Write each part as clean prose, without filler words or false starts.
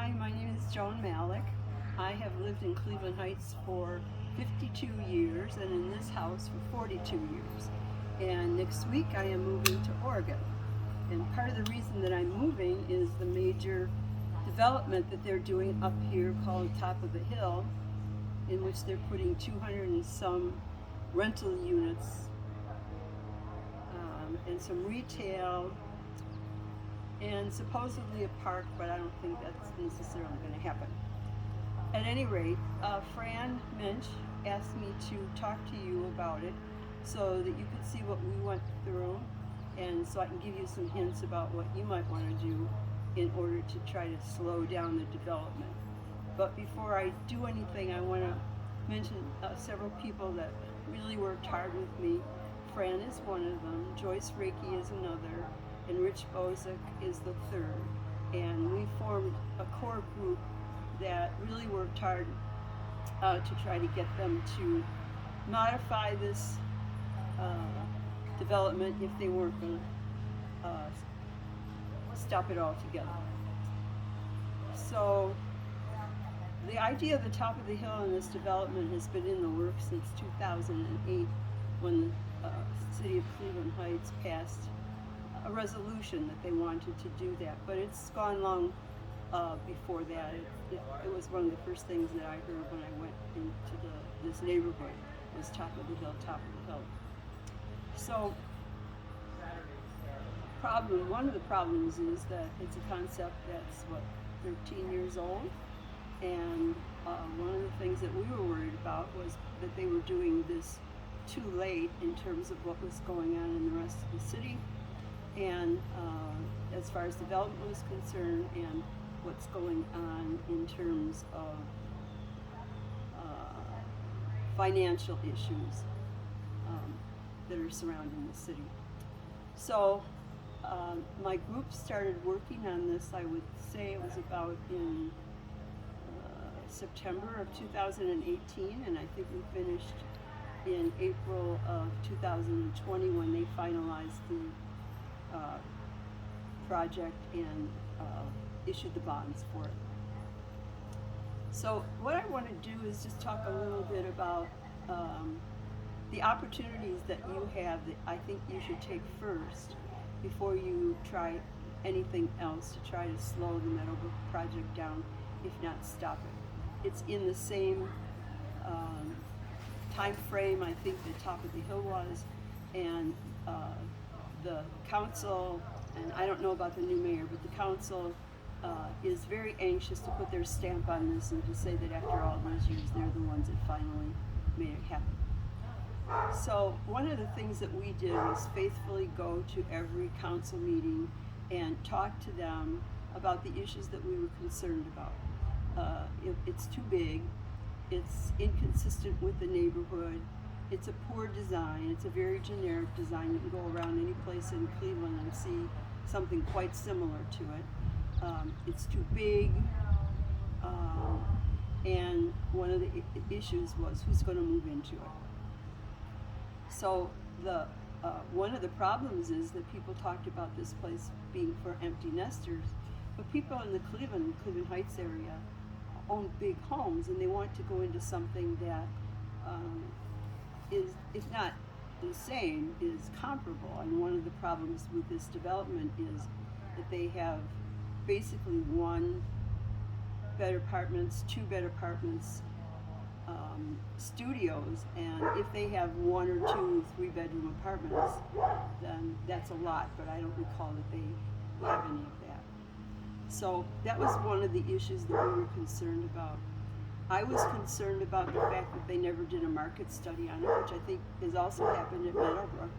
Hi, my name is Joan Mallick. I have lived in Cleveland Heights for 52 years and in this house for 42 years. And next week I am moving to Oregon. And part of the reason that I'm moving is the major development that they're doing up here called Top of the Hill, in which they're putting 200 and some rental units and some retail and supposedly a park, but I don't think that's necessarily going to happen. At any rate, Fran Minch asked me to talk to you about it so that you could see what we went through, and so I can give you some hints about what you might want to do in order to try to slow down the development. But before I do anything, I want to mention several people that really worked hard with me. Fran is one of them, Joyce Reiki is another, and Rich Bozick is the third. And we formed a core group that really worked hard to try to get them to modify this development if they weren't going to stop it altogether. So the idea of the Top of the Hill in this development has been in the works since 2008 when the city of Cleveland Heights passed a resolution that they wanted to do that, but it's gone long before that. It was one of the first things that I heard when I went into this neighborhood, was Top of the Hill, Top of the Hill. So one of the problems is that it's a concept that's 13 years old, and one of the things that we were worried about was that they were doing this too late in terms of what was going on in the rest of the city, and as far as development was concerned, and what's going on in terms of financial issues that are surrounding the city. So my group started working on this, I would say it was about in September of 2018, and I think we finished in April of 2020 when they finalized the project and issued the bonds for it. So what I want to do is just talk a little bit about the opportunities that you have that I think you should take first before you try anything else to try to slow the Meadowbrook project down, if not stop it. It's in the same time frame I think the Top of the Hill was, and the council, and I don't know about the new mayor, but the council is very anxious to put their stamp on this and to say that after all those years they're the ones that finally made it happen. So one of the things that we did was faithfully go to every council meeting and talk to them about the issues that we were concerned about. It's too big, it's inconsistent with the neighborhood, it's a poor design, it's a very generic design. You can go around any place in Cleveland and see something quite similar to it. It's too big, and one of the issues was who's going to move into it. So one of the problems is that people talked about this place being for empty nesters, but people in the Cleveland Heights area own big homes, and they want to go into something that is, if not the same, is comparable. And one of the problems with this development is that they have basically 1 bed apartments, 2 bed apartments, studios, and if they have 1 or 2 3-bedroom apartments, then that's a lot, but I don't recall that they have any of that. So that was one of the issues that we were concerned about. I was concerned about the fact that they never did a market study on it, which I think has also happened at Meadowbrook.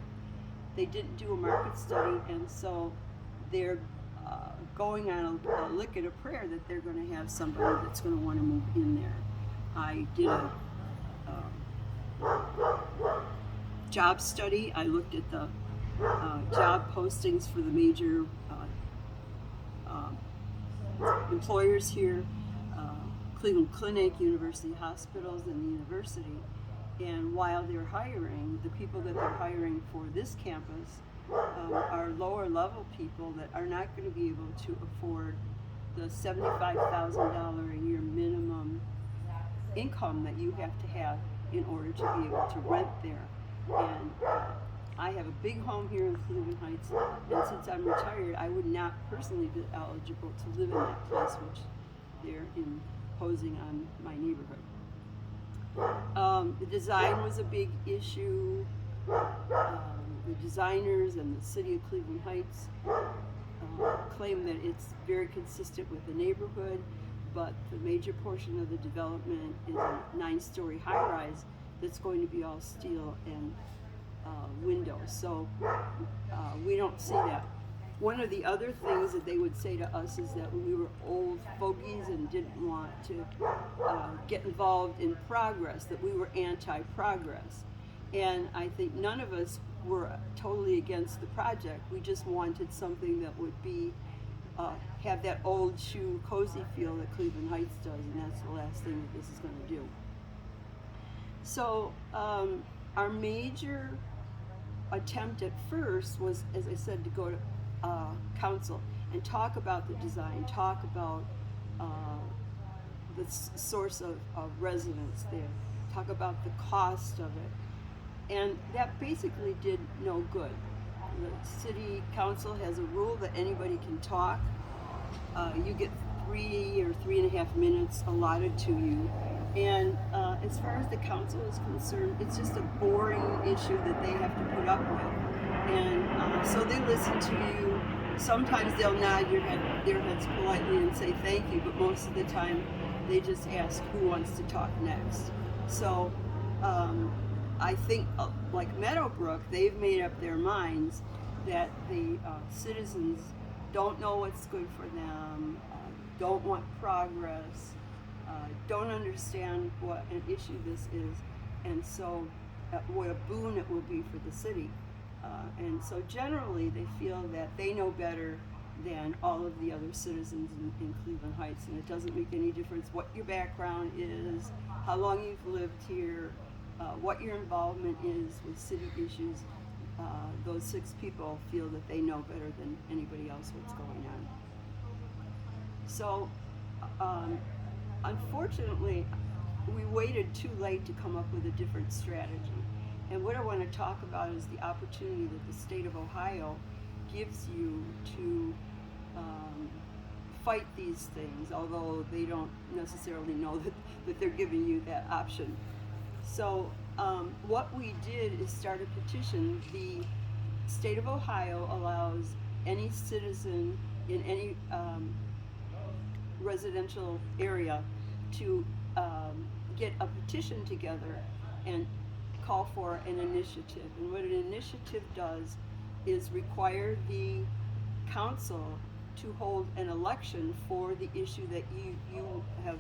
They didn't do a market study, and so they're going on a lick and a prayer that they're going to have somebody that's going to want to move in there. I did a job study. I looked at the job postings for the major employers here, Cleveland Clinic, University Hospitals, and the university. And while they're hiring, the people that they're hiring for this campus are lower level people that are not going to be able to afford the $75,000 a year minimum income that you have to have in order to be able to rent there. And I have a big home here in Cleveland Heights, and since I'm retired, I would not personally be eligible to live in that place, which they're imposing on my neighborhood. The design was a big issue. The designers and the city of Cleveland Heights claim that it's very consistent with the neighborhood, but the major portion of the development is a 9-story high-rise that's going to be all steel and windows. So we don't see that. One of the other things that they would say to us is that we were old fogies and didn't want to get involved in progress, that we were anti-progress. And I think none of us were totally against the project. We just wanted something that would be have that old shoe cozy feel that Cleveland Heights does, and that's the last thing that this is going to do. So our major attempt at first was, as I said, to go to council and talk about the design, talk about the source of residents there, talk about the cost of it, and that basically did no good. The city council has a rule that anybody can talk. You get 3 or 3.5 minutes allotted to you, and as far as the council is concerned, it's just a boring issue that they have to put up with. And so they listen to you. Sometimes they'll nod their heads politely and say thank you, but most of the time they just ask who wants to talk next. So I think, like Meadowbrook, they've made up their minds that the citizens don't know what's good for them, don't want progress, don't understand what an issue this is, and so what a boon it will be for the city. And so generally they feel that they know better than all of the other citizens in Cleveland Heights, and it doesn't make any difference what your background is, how long you've lived here, what your involvement is with city issues. Those 6 people feel that they know better than anybody else what's going on. So unfortunately, we waited too late to come up with a different strategy. And what I want to talk about is the opportunity that the state of Ohio gives you to fight these things, although they don't necessarily know that they're giving you that option. So what we did is start a petition. The state of Ohio allows any citizen in any residential area to get a petition together and call for an initiative. And what an initiative does is require the council to hold an election for the issue that you have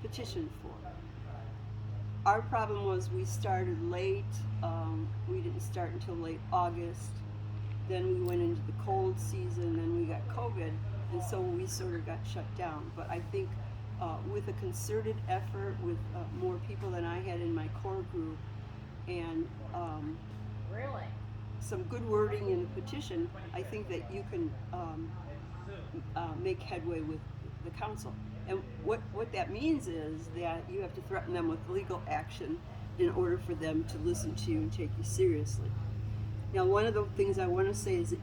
petitioned for. Our problem was we started late. We didn't start until late August. Then we went into the cold season, then we got COVID, and so we sort of got shut down. But I think with a concerted effort, with more people than I had in my core group, and some good wording in the petition, I think that you can make headway with the council. And what that means is that you have to threaten them with legal action in order for them to listen to you and take you seriously. Now, one of the things I want to say is that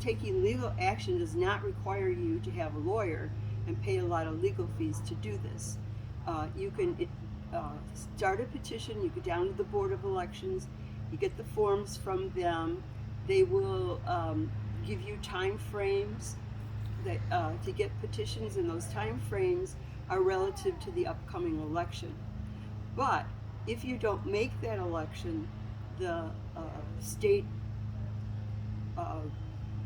taking legal action does not require you to have a lawyer and pay a lot of legal fees to do this. You can start a petition, you go down to the Board of Elections, you get the forms from them. They will give you time frames that, to get petitions, and those time frames are relative to the upcoming election. But if you don't make that election, the state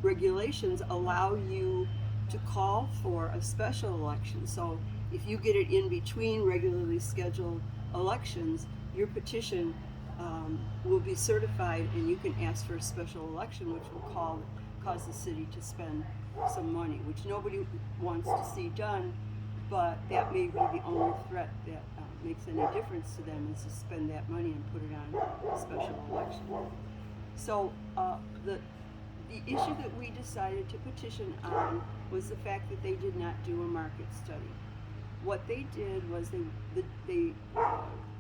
regulations allow you to call for a special election. So if you get it in between regularly scheduled elections, your petition will be certified, and you can ask for a special election, which will cause the city to spend some money, which nobody wants to see done, but that may be the only threat that makes any difference to them, is to spend that money and put it on a special election. So the the issue that we decided to petition on was the fact that they did not do a market study. What they did was they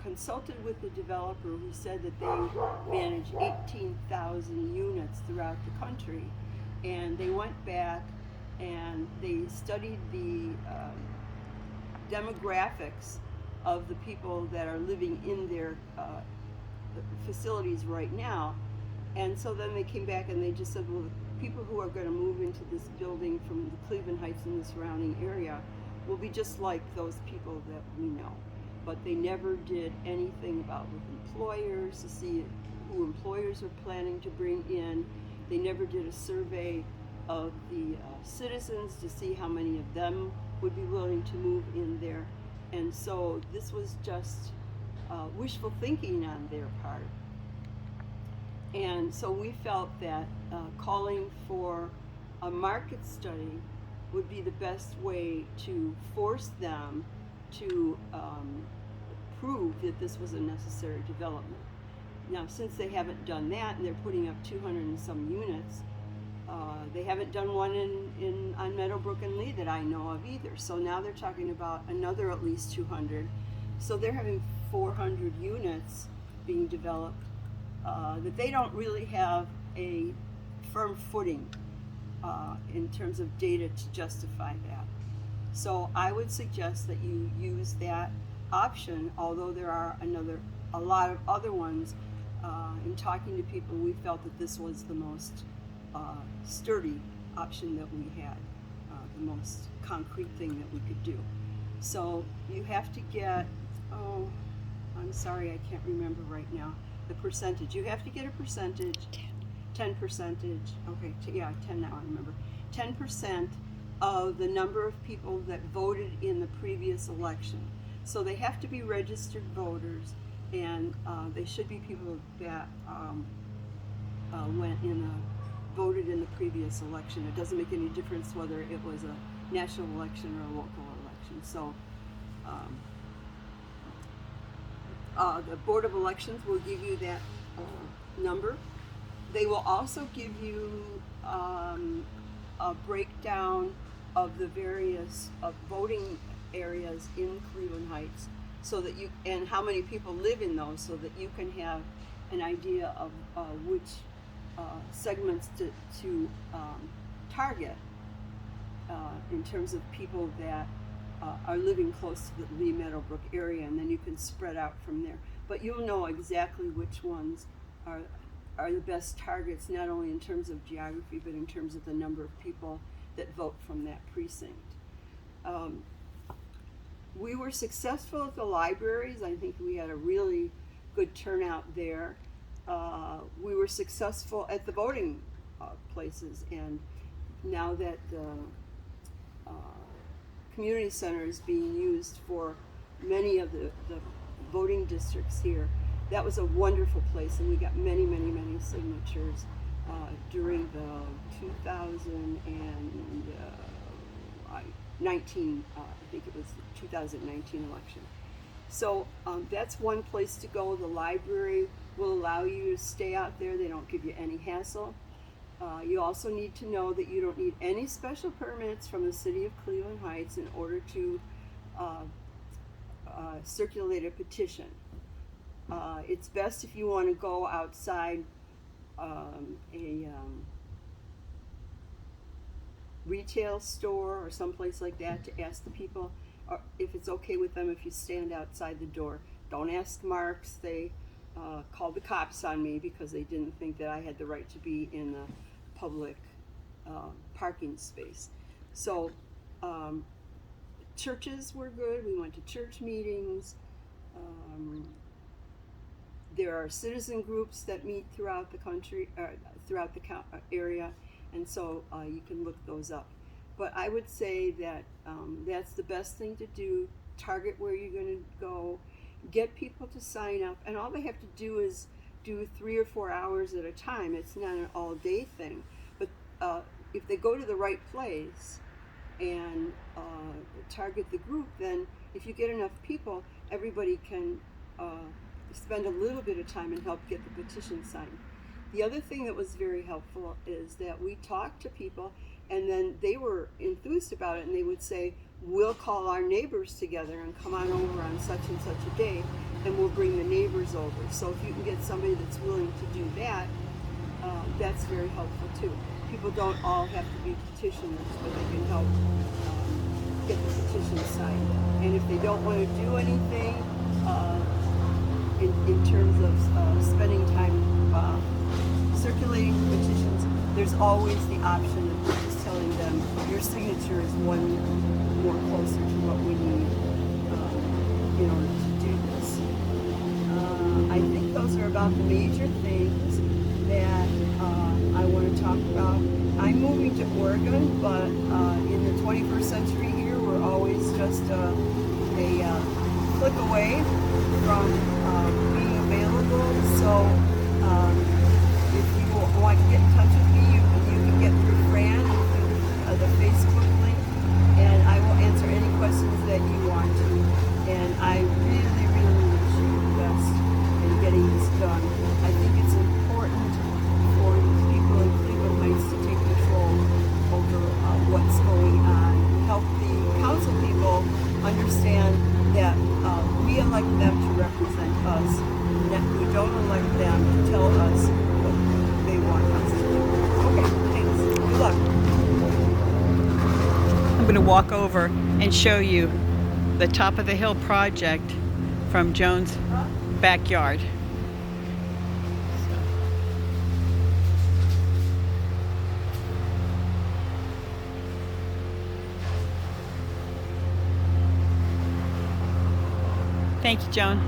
consulted with the developer, who said that they manage 18,000 units throughout the country, and they went back and they studied the demographics of the people that are living in their facilities right now. And so then they came back and they just said, well, the people who are going to move into this building from the Cleveland Heights and the surrounding area will be just like those people that we know. But they never did anything about with employers to see who employers are planning to bring in. They never did a survey of the citizens to see how many of them would be willing to move in there. And so this was just wishful thinking on their part. And so we felt that calling for a market study would be the best way to force them to prove that this was a necessary development. Now, since they haven't done that and they're putting up 200 and some units, they haven't done one on Meadowbrook and Lee that I know of either. So now they're talking about another at least 200. So they're having 400 units being developed that they don't really have a firm footing in terms of data to justify that. So I would suggest that you use that option, although there are a lot of other ones. In talking to people, we felt that this was the most sturdy option that we had, the most concrete thing that we could do. So you have to get, I'm sorry, I can't remember right now, the percentage. You have to get a percentage, 10 percentage, okay, 10 now I remember, 10% of the number of people that voted in the previous election. So they have to be registered voters, and they should be people that voted in the previous election. It doesn't make any difference whether it was a national election or a local election. So the Board of Elections will give you that number. They will also give you a breakdown of the various voting areas in Cleveland Heights, so that you, and how many people live in those, so that you can have an idea of which segments to target in terms of people that are living close to the Lee Meadowbrook area, and then you can spread out from there. But you'll know exactly which ones are the best targets, not only in terms of geography, but in terms of the number of people that vote from that precinct. We were successful at the libraries. I think we had a really good turnout there. We were successful at the voting places, and now that the community center is being used for many of the voting districts here, that was a wonderful place, and we got many signatures during the 2019, I think it was the 2019 election. So that's one place to go. The library will allow you to stay out there. They don't give you any hassle. You also need to know that you don't need any special permits from the city of Cleveland Heights in order to circulate a petition. It's best if you want to go outside a retail store or someplace like that to ask the people if it's okay with them if you stand outside the door. Don't ask Marks. They called the cops on me because they didn't think that I had the right to be in the public parking space. So churches were good. We went to church meetings. There are citizen groups that meet throughout the country, throughout the area, and so you can look those up. But I would say that that's the best thing to do. Target where you're going to go, get people to sign up, and all they have to do is do 3 or 4 hours at a time. It's not an all-day thing. But if they go to the right place and target the group, then if you get enough people, everybody can spend a little bit of time and help get the petition signed. The other thing that was very helpful is that we talked to people, and then they were enthused about it, and they would say, we'll call our neighbors together and come on over on such and such a day, and we'll bring the neighbors over. So if you can get somebody that's willing to do that, that's very helpful too. People don't all have to be petitioners, but they can help get the petition signed. And if they don't want to do anything in terms of spending time circulating petitions, there's always the option of just telling them your signature is one more closer to what we need in order to do this. I think those are about the major things that I want to talk about. I'm moving to Oregon, but in the 21st century here, we're always just a click away from being available. So if you want to get in touch with me, you can get through Fran through the Facebook link, and I will answer any questions that you want to. And I really, really wish you the best in getting this done. I think it's important for people in Cleveland Heights to take control over what's going on. Help the council people understand that we elect them to represent us, and that we don't elect them to tell us what they want us to do. Okay, thanks. Good luck. I'm going to walk over and show you the Top of the Hill project from Joan's backyard. Thank you, Joan.